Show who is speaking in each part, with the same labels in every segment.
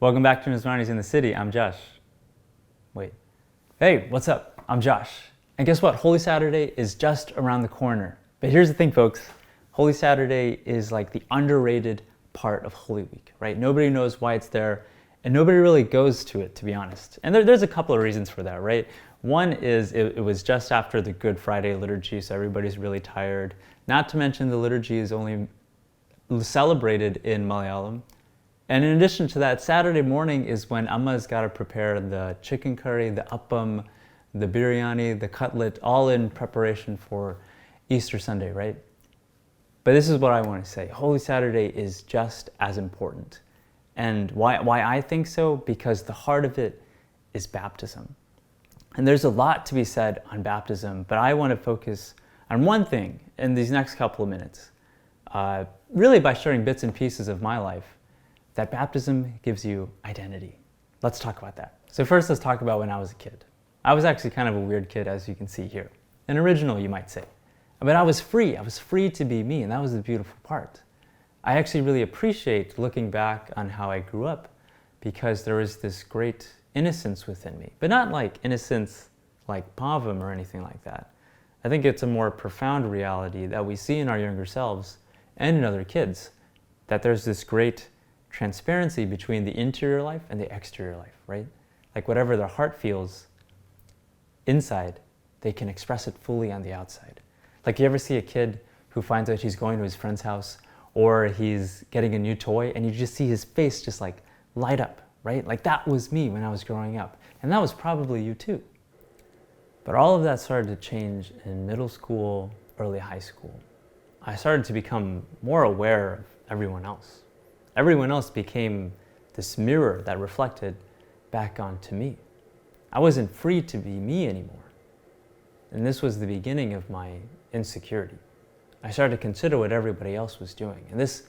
Speaker 1: Welcome back to Nizrani's in the City. I'm Josh. Wait. Hey, what's up? I'm Josh. And guess what? Holy Saturday is just around the corner. But here's the thing, folks. Holy Saturday is like the underrated part of Holy Week, right? Nobody knows why it's there, and nobody really goes to it, to be honest. And there's a couple of reasons for that, right? One is it was just after the Good Friday liturgy, so everybody's really tired. Not to mention the liturgy is only celebrated in Malayalam. And in addition to that, Saturday morning is when Amma's got to prepare the chicken curry, the appam, the biryani, the cutlet, all in preparation for Easter Sunday, right? But this is what I want to say. Holy Saturday is just as important. And why I think so? Because the heart of it is baptism. And there's a lot to be said on baptism, but I want to focus on one thing in these next couple of minutes, really by sharing bits and pieces of my life, that baptism gives you identity. Let's talk about that. So first, let's talk about when I was a kid. I was actually kind of a weird kid, as you can see here. An original, you might say. But I was free. I was free to be me, and that was the beautiful part. I actually really appreciate looking back on how I grew up, because there was this great innocence within me. But not like innocence like pavam or anything like that. I think it's a more profound reality that we see in our younger selves and in other kids, that there's this great transparency between the interior life and the exterior life, right? Like whatever their heart feels inside, they can express it fully on the outside. Like you ever see a kid who finds out he's going to his friend's house or he's getting a new toy and you just see his face just like light up, right? Like that was me when I was growing up. And that was probably you too. But all of that started to change in middle school, early high school. I started to become more aware of everyone else. Everyone else became this mirror that reflected back onto me. I wasn't free to be me anymore. And this was the beginning of my insecurity. I started to consider what everybody else was doing. And this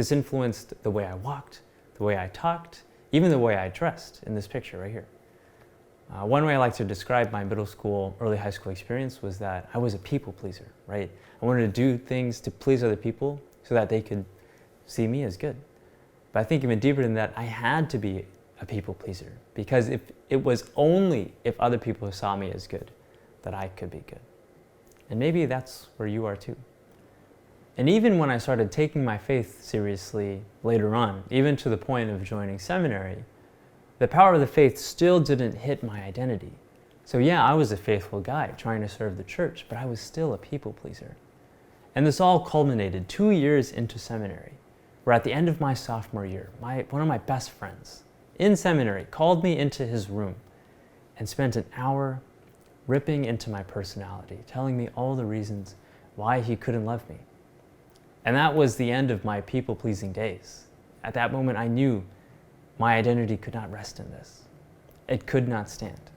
Speaker 1: influenced the way I walked, the way I talked, even the way I dressed in this picture right here. One way I like to describe my middle school, early high school experience was that I was a people pleaser, right? I wanted to do things to please other people so that they could see me as good. But I think even deeper than that, I had to be a people pleaser, because if it was only if other people saw me as good that I could be good. And maybe that's where you are too. And even when I started taking my faith seriously later on, even to the point of joining seminary, the power of the faith still didn't hit my identity. So yeah, I was a faithful guy trying to serve the church, but I was still a people pleaser. And this all culminated 2 years into seminary, where at the end of my sophomore year, one of my best friends in seminary called me into his room and spent an hour ripping into my personality, telling me all the reasons why he couldn't love me. And that was the end of my people-pleasing days. At that moment, I knew my identity could not rest in this. It could not stand.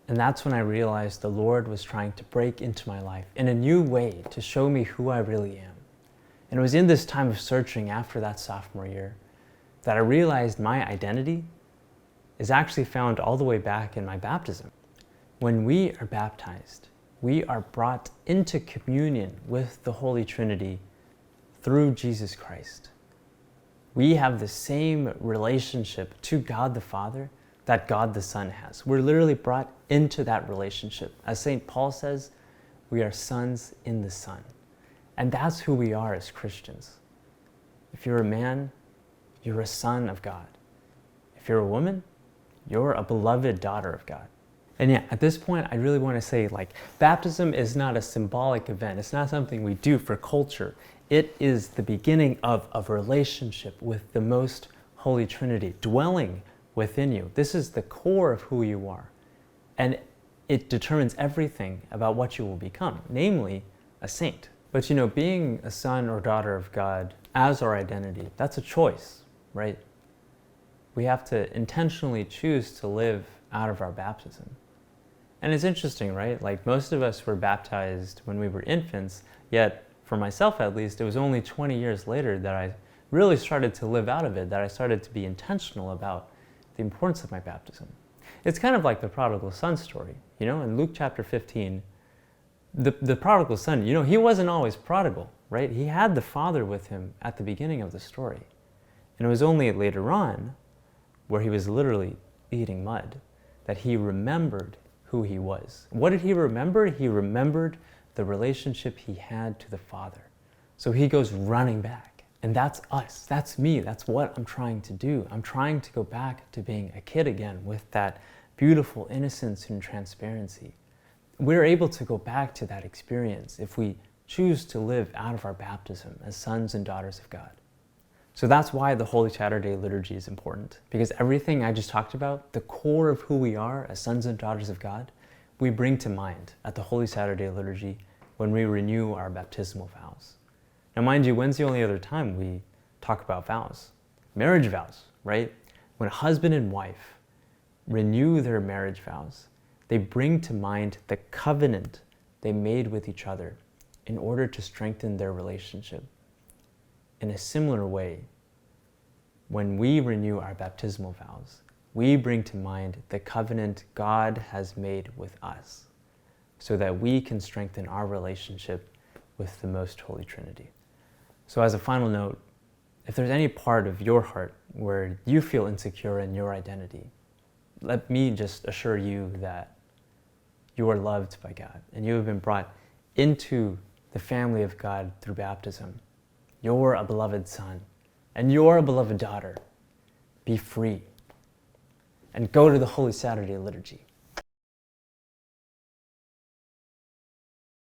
Speaker 1: And that's when I realized the Lord was trying to break into my life in a new way to show me who I really am. And it was in this time of searching after that sophomore year that I realized my identity is actually found all the way back in my baptism. When we are baptized, we are brought into communion with the Holy Trinity through Jesus Christ. We have the same relationship to God the Father that God the Son has. We're literally brought into that relationship. As St. Paul says, we are sons in the Son. And that's who we are as Christians. If you're a man, you're a son of God. If you're a woman, you're a beloved daughter of God. And yeah, at this point, I really want to say, baptism is not a symbolic event. It's not something we do for culture. It is the beginning of a relationship with the most Holy Trinity dwelling within you. This is the core of who you are. And it determines everything about what you will become, namely a saint. But being a son or daughter of God as our identity, that's a choice, right? We have to intentionally choose to live out of our baptism. And it's interesting, right? Like most of us were baptized when we were infants, yet for myself at least, it was only 20 years later that I really started to live out of it, that I started to be intentional about the importance of my baptism. It's kind of like the prodigal son story. In Luke chapter 15, the prodigal son, he wasn't always prodigal, right? He had the father with him at the beginning of the story. And it was only later on where he was literally eating mud, that he remembered who he was. What did he remember? He remembered the relationship he had to the Father. So he goes running back. And that's us. That's me. That's what I'm trying to do. I'm trying to go back to being a kid again with that beautiful innocence and transparency. We're able to go back to that experience if we choose to live out of our baptism as sons and daughters of God. So that's why the Holy Saturday liturgy is important, because everything I just talked about, the core of who we are as sons and daughters of God, we bring to mind at the Holy Saturday liturgy when we renew our baptismal vows. Now mind you, when's the only other time we talk about vows? Marriage vows, right? When a husband and wife renew their marriage vows, they bring to mind the covenant they made with each other in order to strengthen their relationship. In a similar way, when we renew our baptismal vows, we bring to mind the covenant God has made with us so that we can strengthen our relationship with the Most Holy Trinity. So as a final note, if there's any part of your heart where you feel insecure in your identity, let me just assure you that you are loved by God and you have been brought into the family of God through baptism. You're a beloved son and you're a beloved daughter. Be free and go to the Holy Saturday liturgy.